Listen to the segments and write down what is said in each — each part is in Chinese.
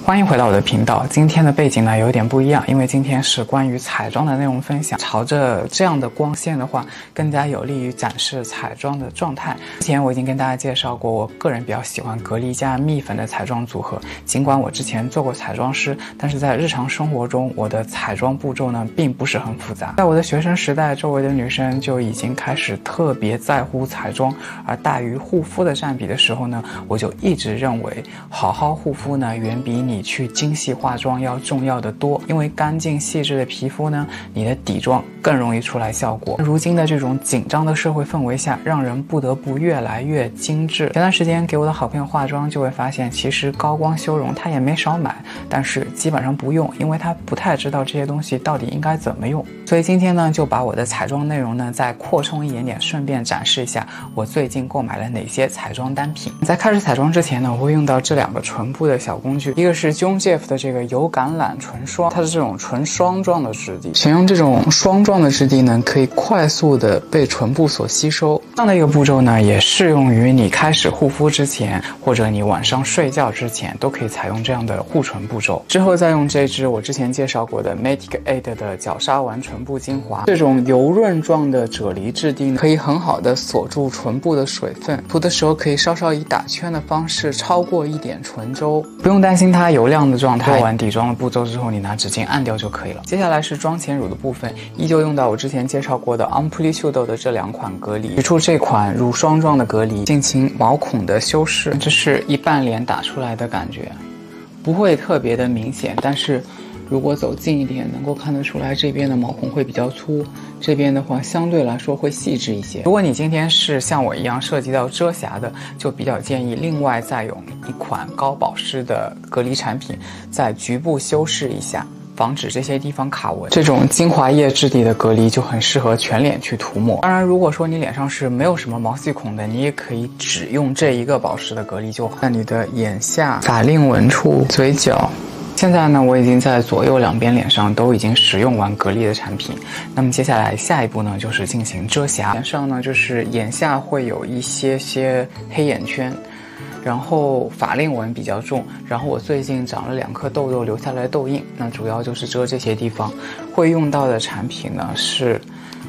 欢迎回到我的频道。今天的背景呢有点不一样，因为今天是关于彩妆的内容分享。朝着这样的光线的话，更加有利于展示彩妆的状态。之前我已经跟大家介绍过，我个人比较喜欢隔离加蜜粉的彩妆组合。尽管我之前做过彩妆师，但是在日常生活中，我的彩妆步骤呢并不是很复杂。在我的学生时代，周围的女生就已经开始特别在乎彩妆而大于护肤的占比的时候呢，我就一直认为好好护肤呢远比你去精细化妆要重要的多。因为干净细致的皮肤呢，你的底妆更容易出来效果。如今的这种紧张的社会氛围下，让人不得不越来越精致。前段时间给我的好朋友化妆，就会发现其实高光修容他也没少买，但是基本上不用，因为他不太知道这些东西到底应该怎么用。所以今天呢，就把我的彩妆内容呢再扩充一点点，顺便展示一下我最近购买了哪些彩妆单品。在开始彩妆之前呢，我会用到这两个唇部的小工具，一个是 Junjeff 的这个油橄榄唇霜，它是这种纯霜状的质地。选用这种霜状的质地呢，可以快速的被唇部所吸收。这样的一个步骤呢，也适用于你开始护肤之前，或者你晚上睡觉之前，都可以采用这样的护唇步骤。之后再用这支我之前介绍过的 Matic Aid 的角鲨烷唇部精华，这种油润状的啫喱质地呢，可以很好的锁住唇部的水分，涂的时候可以稍稍以打圈的方式超过一点唇周，不用担心它油亮的状态。做完底妆的步骤之后，你拿纸巾按掉就可以了。接下来是妆前乳的部分，依旧用到我之前介绍过的 Amplitude 的这两款隔离，取出这款乳霜状的隔离，进行毛孔的修饰。这是一半脸打出来的感觉，不会特别的明显，但是如果走近一点，能够看得出来这边的毛孔会比较粗，这边的话相对来说会细致一些。如果你今天是像我一样涉及到遮瑕的，就比较建议另外再用一款高保湿的隔离产品，在局部修饰一下，防止这些地方卡纹。这种精华液质地的隔离就很适合全脸去涂抹。当然，如果说你脸上是没有什么毛细孔的，你也可以只用这一个保湿的隔离就好。在你的眼下、法令纹处、嘴角。现在呢，我已经在左右两边脸上都已经使用完隔离的产品。那么接下来下一步呢，就是进行遮瑕。脸上呢，就是眼下会有一些黑眼圈，然后法令纹比较重，然后我最近长了2颗痘痘留下来的痘印，那主要就是遮这些地方。会用到的产品呢是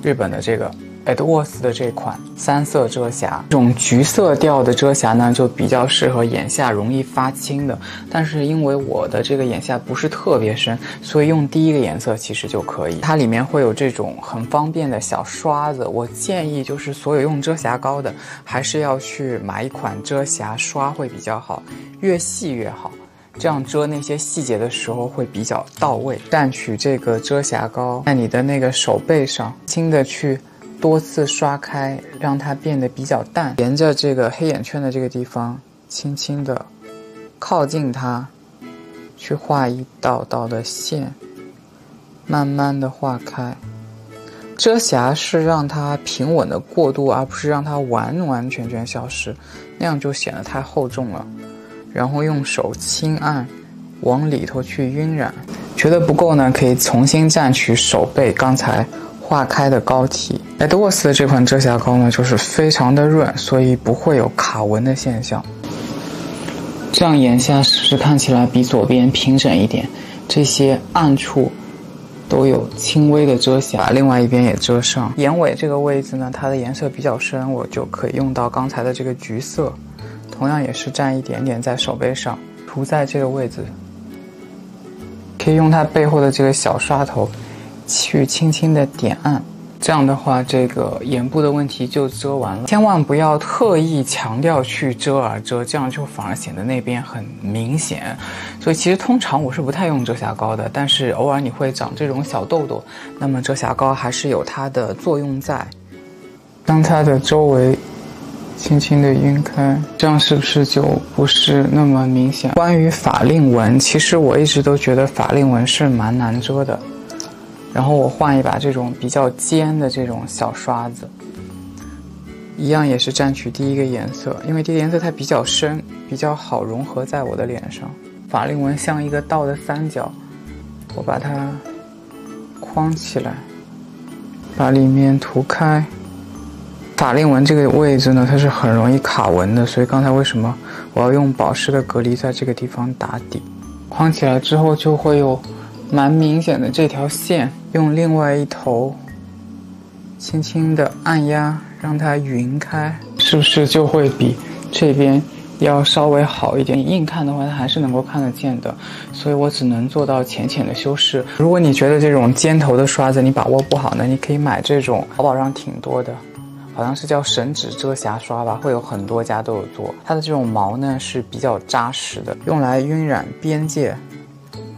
日本的这个Edwards 的这款3色遮瑕，这种橘色调的遮瑕呢就比较适合眼下容易发青的，但是因为我的这个眼下不是特别深，所以用第一个颜色其实就可以。它里面会有这种很方便的小刷子，我建议就是所有用遮瑕膏的还是要去买一款遮瑕刷会比较好，越细越好，这样遮那些细节的时候会比较到位。蘸取这个遮瑕膏在你的那个手背上轻的去多次刷开，让它变得比较淡，沿着这个黑眼圈的这个地方轻轻的靠近它，去画一道道的线，慢慢的画开。遮瑕是让它平稳的过渡，而不是让它完完全全消失，那样就显得太厚重了。然后用手轻按往里头去晕染，觉得不够呢，可以重新蘸取手背刚才化开的膏体。Edwards 的这款遮瑕膏呢，就是非常的润，所以不会有卡纹的现象。这样眼下是不是看起来比左边平整一点？这些暗处都有轻微的遮瑕，另外一边也遮上。眼尾这个位置呢，它的颜色比较深，我就可以用到刚才的这个橘色，同样也是蘸一点点在手背上，涂在这个位置。可以用它背后的这个小刷头去轻轻的点按，这样的话这个眼部的问题就遮完了。千万不要特意强调去遮而遮，这样就反而显得那边很明显。所以其实通常我是不太用遮瑕膏的，但是偶尔你会长这种小痘痘，那么遮瑕膏还是有它的作用在。让它的周围轻轻的晕开，这样是不是就不是那么明显？关于法令纹，其实我一直都觉得法令纹是蛮难遮的。然后我换一把这种比较尖的这种小刷子，一样也是蘸取第一个颜色，因为第一个颜色它比较深，比较好融合在我的脸上。法令纹像一个倒的三角，我把它框起来，把里面涂开。法令纹这个位置呢，它是很容易卡纹的，所以刚才为什么我要用保湿的隔离在这个地方打底。框起来之后就会有蛮明显的这条线，用另外一头轻轻的按压，让它匀开，是不是就会比这边要稍微好一点？你硬看的话，它还是能够看得见的，所以我只能做到浅浅的修饰。如果你觉得这种尖头的刷子你把握不好呢，你可以买这种，淘宝上挺多的，好像是叫神指遮瑕刷吧，会有很多家都有做。它的这种毛呢是比较扎实的，用来晕染边界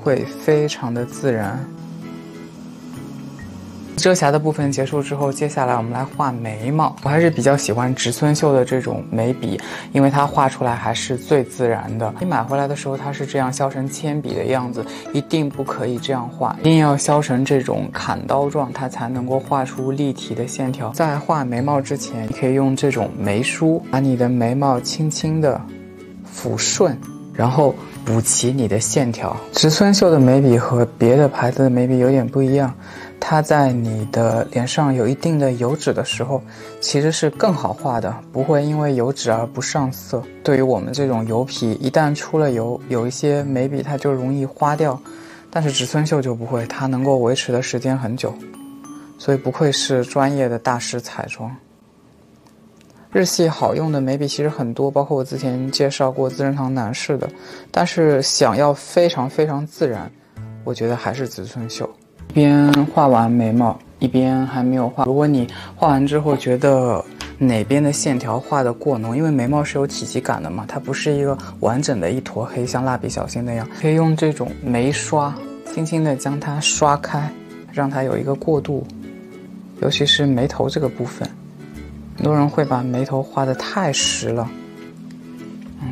会非常的自然。遮瑕的部分结束之后，接下来我们来画眉毛。我还是比较喜欢植村秀的这种眉笔，因为它画出来还是最自然的。你买回来的时候它是这样削成铅笔的样子，一定不可以这样画，一定要削成这种砍刀状，它才能够画出立体的线条。在画眉毛之前，你可以用这种眉梳把你的眉毛轻轻的抚顺，然后补齐你的线条。植村秀的眉笔和别的牌子的眉笔有点不一样，它在你的脸上有一定的油脂的时候，其实是更好画的，不会因为油脂而不上色。对于我们这种油皮，一旦出了油，有一些眉笔它就容易花掉，但是植村秀就不会，它能够维持的时间很久，所以不愧是专业的大师彩妆。日系好用的眉笔其实很多，包括我之前介绍过资生堂男士的，但是想要非常非常自然，我觉得还是植村秀。一边画完眉毛，一边还没有画。如果你画完之后觉得哪边的线条画得过浓，因为眉毛是有体积感的嘛，它不是一个完整的一坨黑，像蜡笔小新那样，可以用这种眉刷轻轻的将它刷开，让它有一个过渡，尤其是眉头这个部分。很多人会把眉头画得太实了，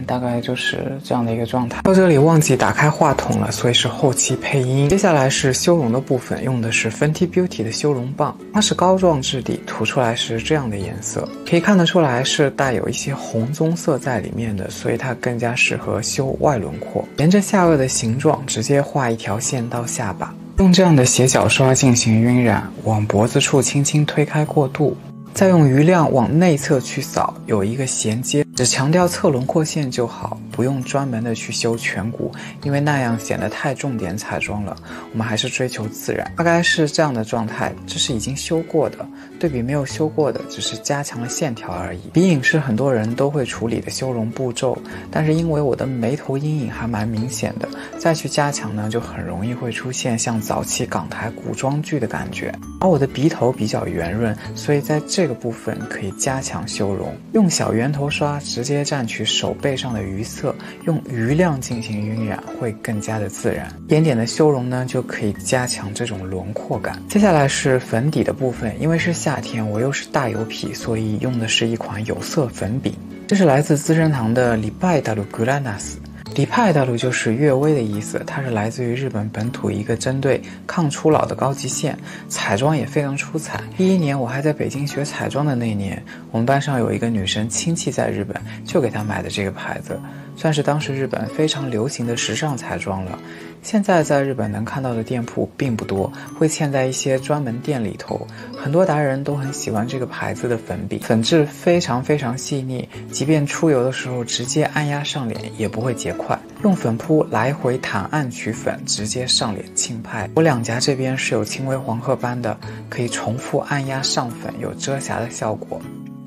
大概就是这样的一个状态。到这里忘记打开话筒了，所以是后期配音。接下来是修容的部分，用的是 Fenty Beauty 的修容棒，它是膏状质地，涂出来是这样的颜色，可以看得出来是带有一些红棕色在里面的，所以它更加适合修外轮廓。沿着下颚的形状直接画一条线到下巴，用这样的斜角刷进行晕染，往脖子处轻轻推开过渡。再用余亮往内侧去扫，有一个衔接，只强调侧轮廓线就好，不用专门的去修颧骨，因为那样显得太重点彩妆了。我们还是追求自然，大概是这样的状态。这是已经修过的，对比没有修过的，只是加强了线条而已。鼻影是很多人都会处理的修容步骤，但是因为我的眉头阴影还蛮明显的，再去加强呢，就很容易会出现像早期港台古装剧的感觉。而我的鼻头比较圆润，所以在这个部分可以加强修容，用小圆头刷直接蘸取手背上的余色，用余亮进行晕染会更加的自然。一点点的修容呢，就可以加强这种轮廓感。接下来是粉底的部分，因为是夏天，我又是大油皮，所以用的是一款有色粉饼，这是来自资生堂的リパイタルグラナス。リパイタル就是悦薇的意思，它是来自于日本本土一个针对抗初老的高级线，彩妆也非常出彩。第1年我还在北京学彩妆的那年，我们班上有一个女生亲戚在日本，就给她买的这个牌子，算是当时日本非常流行的时尚彩妆了。现在在日本能看到的店铺并不多，会嵌在一些专门店里头。很多达人都很喜欢这个牌子的粉饼，粉质非常非常细腻，即便出油的时候直接按压上脸也不会结块。用粉扑来回弹按取粉，直接上脸轻拍。我两颊这边是有轻微黄褐斑的，可以重复按压上粉，有遮瑕的效果。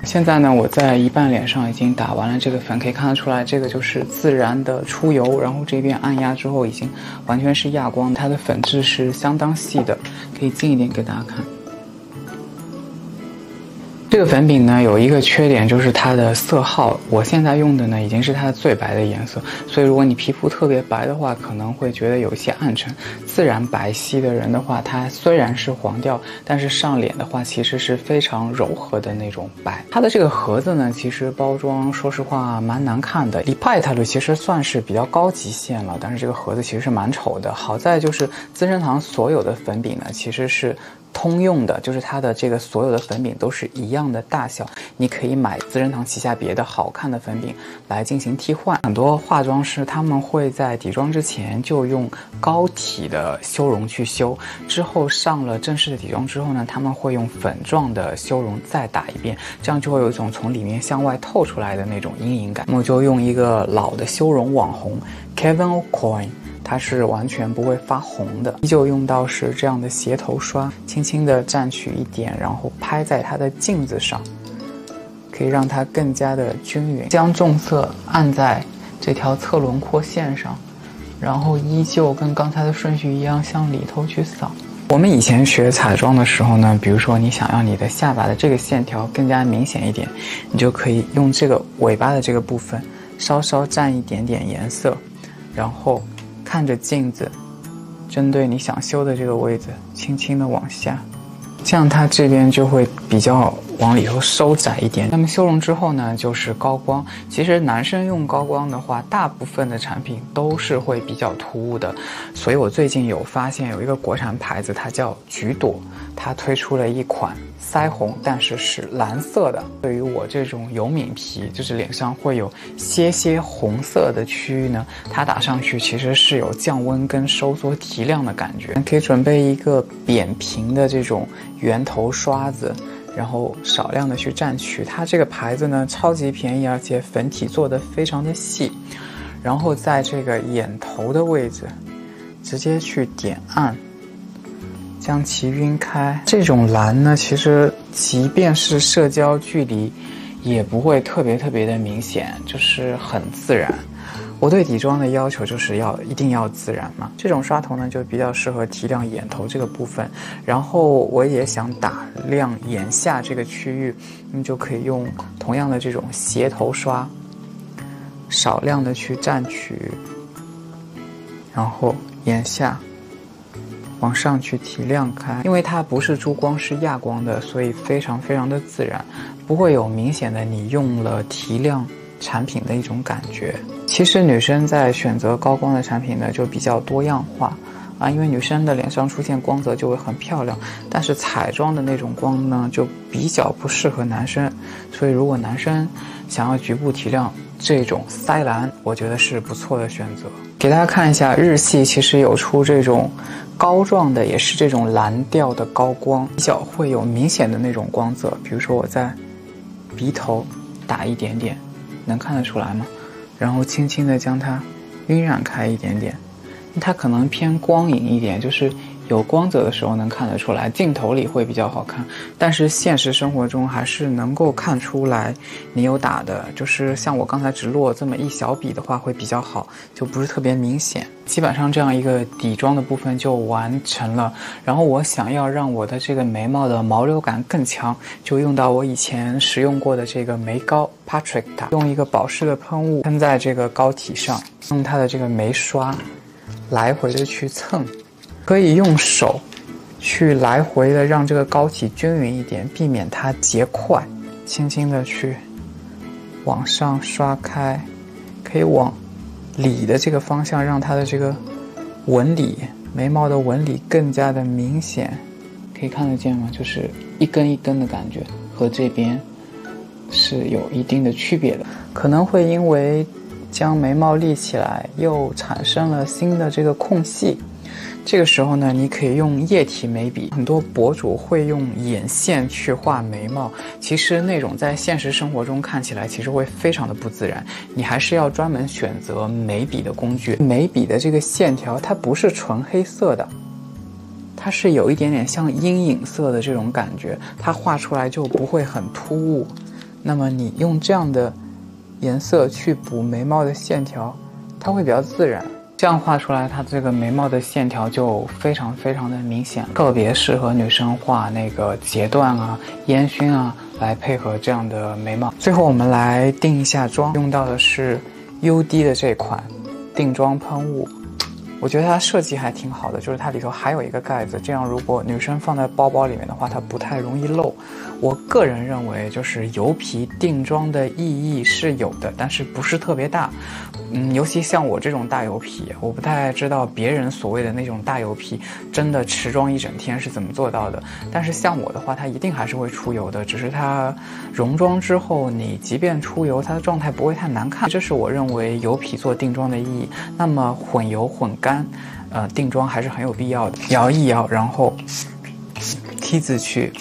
现在呢，我在一半脸上已经打完了这个粉，可以看得出来，这个就是自然的出油，然后这边按压之后已经完全是压光，它的粉质是相当细的，可以近一点给大家看。这个粉饼呢有一个缺点，就是它的色号，我现在用的呢已经是它的最白的颜色，所以如果你皮肤特别白的话，可能会觉得有一些暗沉。自然白皙的人的话，它虽然是黄调，但是上脸的话其实是非常柔和的那种白。它的这个盒子呢，其实包装说实话蛮难看的。リパイタル其实算是比较高级线了，但是这个盒子其实是蛮丑的。好在就是资生堂所有的粉饼呢其实是通用的，就是它的这个所有的粉饼都是一样的大小，你可以买资生堂旗下别的好看的粉饼来进行替换。很多化妆师他们会在底妆之前就用膏体的修容去修，之后上了正式的底妆之后呢，他们会用粉状的修容再打一遍，这样就会有一种从里面向外透出来的那种阴影感。那么就用一个老的修容网红 Kevyn Aucoin 它是完全不会发红的。依旧用到是这样的斜头刷，轻轻的蘸取一点，然后拍在它的镜子上，可以让它更加的均匀。将重色按在这条侧轮廓线上，然后依旧跟刚才的顺序一样向里头去扫。我们以前学彩妆的时候呢，比如说你想要你的下巴的这个线条更加明显一点，你就可以用这个尾巴的这个部分稍稍蘸一点点颜色，然后看着镜子，针对你想修的这个位置轻轻的往下，这样它这边就会比较往里头收窄一点。那么修容之后呢，就是高光。其实男生用高光的话，大部分的产品都是会比较突兀的，所以我最近有发现有一个国产牌子，它叫橘朵，它推出了一款腮红，但是是蓝色的。对于我这种油敏皮，就是脸上会有些红色的区域呢，它打上去其实是有降温跟收缩提亮的感觉。可以准备一个扁平的这种圆头刷子，然后少量的去蘸取。它这个牌子呢超级便宜，而且粉体做的非常的细，然后在这个眼头的位置直接去点按，将其晕开。这种蓝呢，其实即便是社交距离也不会特别的明显，就是很自然。我对底妆的要求就是一定要自然嘛。这种刷头呢就比较适合提亮眼头这个部分，然后我也想打亮眼下这个区域，那么就可以用同样的这种斜头刷，少量的去蘸取，然后眼下往上去提亮开。因为它不是珠光是亚光的，所以非常的自然，不会有明显的你用了提亮产品的一种感觉。其实女生在选择高光的产品呢就比较多样化啊，因为女生的脸上出现光泽就会很漂亮，但是彩妆的那种光呢就比较不适合男生，所以如果男生想要局部提亮，这种腮蓝我觉得是不错的选择。给大家看一下，日系其实有出这种膏状的，也是这种蓝调的高光，比较会有明显的那种光泽。比如说我在鼻头打一点点，能看得出来吗？然后轻轻的将它晕染开一点点，它可能偏光影一点，就是有光泽的时候能看得出来，镜头里会比较好看，但是现实生活中还是能够看出来你有打的，就是像我刚才只落这么一小笔的话会比较好，就不是特别明显。基本上这样一个底妆的部分就完成了，然后我想要让我的这个眉毛的毛流感更强，就用到我以前使用过的这个眉膏 Patrick， 用一个保湿的喷雾喷在这个膏体上，用它的这个眉刷来回的去蹭，可以用手去来回的让这个膏体均匀一点，避免它结块，轻轻的去往上刷开，可以往里的这个方向让它的这个纹理，眉毛的纹理更加的明显，可以看得见吗？就是一根一根的感觉，和这边是有一定的区别的。可能会因为将眉毛立起来又产生了新的这个空隙，这个时候呢你可以用液体眉笔。很多博主会用眼线去画眉毛，其实那种在现实生活中看起来其实会非常的不自然，你还是要专门选择眉笔的工具。眉笔的这个线条它不是纯黑色的，它是有一点点像阴影色的这种感觉，它画出来就不会很突兀。那么你用这样的颜色去补眉毛的线条，它会比较自然，这样画出来它这个眉毛的线条就非常的明显，特别适合女生画那个截断啊、烟熏啊，来配合这样的眉毛。最后我们来定一下妆，用到的是 UD 的这款定妆喷雾，我觉得它设计还挺好的，就是它里头还有一个盖子，这样如果女生放在包包里面的话，它不太容易漏。我个人认为，就是油皮定妆的意义是有的，但是不是特别大。尤其像我这种大油皮，我不太知道别人所谓的那种大油皮真的持妆一整天是怎么做到的。但是像我的话，它一定还是会出油的，只是它溶妆之后，你即便出油，它的状态不会太难看。这是我认为油皮做定妆的意义。那么混油混干，定妆还是很有必要的。摇一摇，然后梯子去。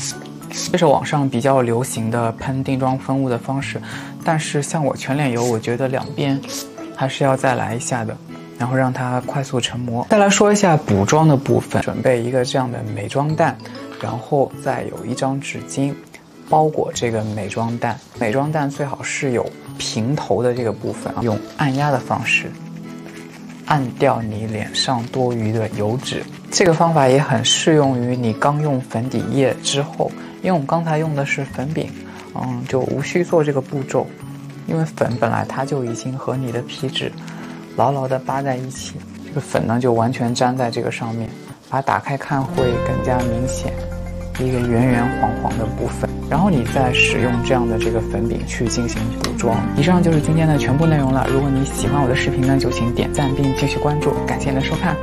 这是网上比较流行的喷定妆喷雾的方式，但是像我全脸油，我觉得两边还是要再来一下的。然后让它快速成膜。再来说一下补妆的部分，准备一个这样的美妆蛋，然后再有一张纸巾包裹这个美妆蛋。美妆蛋最好是有平头的这个部分，用按压的方式按掉你脸上多余的油脂。这个方法也很适用于你刚用粉底液之后，因为我们刚才用的是粉饼，就无需做这个步骤，因为粉本来它就已经和你的皮脂牢牢地扒在一起，这个粉呢就完全粘在这个上面，把它打开看会更加明显，一个圆圆黄黄的部分。然后你再使用这样的这个粉饼去进行补妆。以上就是今天的全部内容了。如果你喜欢我的视频呢，就请点赞并继续关注，感谢你的收看。